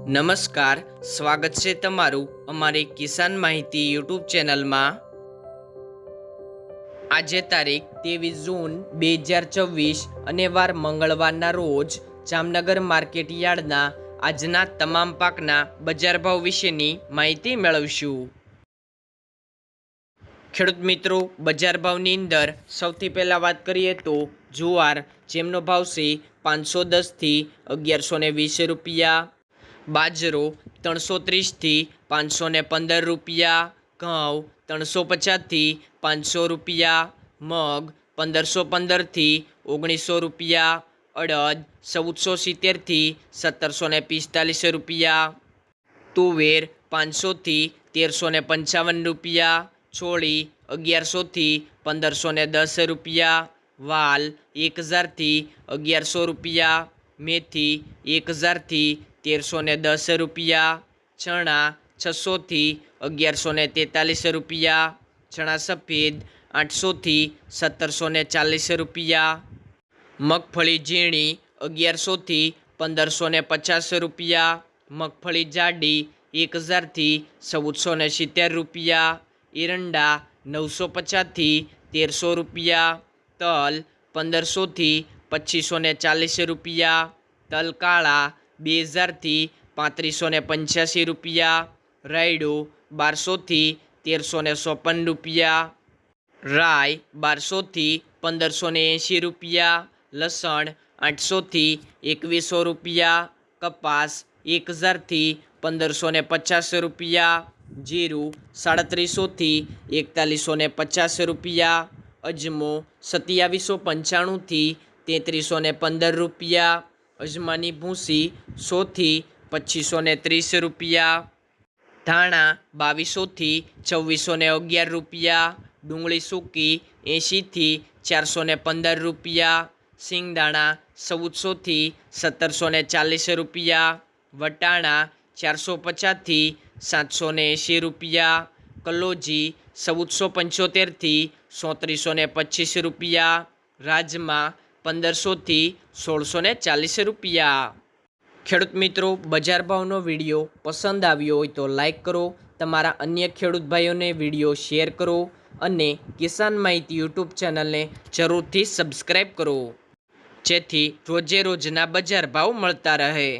નમસ્કાર, સ્વાગત છે તમારું અમારી કિસાન માહિતી યુટ્યુબ ચેનલમાં। આજે તારીખ 23 જૂન 2024 અને વાર મંગળવારના રોજ જામનગર માર્કેટ યાર્ડના આજના તમામ પાકના બજાર ભાવ વિશેની માહિતી મેળવશું। ખેડૂત મિત્રો, બજાર ભાવની અંદર સૌથી પહેલાં વાત કરીએ તો જુવાર, જેમનો ભાવ છે 510 થી 1120 રૂપિયા, બાજરો 330 થી 515 રૂપિયા, ઘઉં 350 થી 500 રૂપિયા, મગ 1515 થી 1900 રૂપિયા, અડદ 1470 થી 1745 રૂપિયા, તુવેર 500 થી 1355 રૂપિયા, છોળી 1100 થી 1510 રૂપિયા, વાલ 1000 થી 1100 રૂપિયા, મેથી 1000 થી 1310 રૂપિયા, ચણા 600 થી 1143 રૂપિયા, ચણા સફેદ 800 થી 1740 રૂપિયા, મગફળી ઝીણી 1100 થી 1550 રૂપિયા, મગફળી જાડી 1000 થી 1470 રૂપિયા, એરંડા 950 થી 1300 રૂપિયા, તલ 1500 થી 2540 રૂપિયા, તલ કાળા 2000 થી 3585 રૂપિયા, રાયડો 1200 થી 1354 રૂપિયા, રાઈ 1200 થી 1580 રૂપિયા, લસણ 800 થી 2100 રૂપિયા, કપાસ 1000 થી 1550 રૂપિયા, જીરું 3700 થી 4150 રૂપિયા, અજમો 2795 થી 3315 રૂપિયા, અજમાની ભૂસી 100 થી 2530 રૂપિયા, ધાણા 2200 થી 2411 રૂપિયા, ડુંગળી સૂકી 80 થી 415 રૂપિયા, સિંગદાણા 1400 થી 1740 રૂપિયા, વટાણા 450 થી 780 રૂપિયા, કલોજી 1475 થી 3725 રૂપિયા, રાજમા 1500 થી 1640 રૂપિયા। ખેડૂત મિત્રો, બજાર ભાવનો વિડીયો પસંદ આવ્યો હોય તો લાઈક કરો, તમારા અન્ય ખેડૂત ભાઈઓને વિડીયો શેર કરો અને કિસાન માહિતી યુટ્યુબ ચેનલને જરૂરથી સબસ્ક્રાઈબ કરો, જેથી રોજે રોજના બજાર ભાવ મળતા રહે।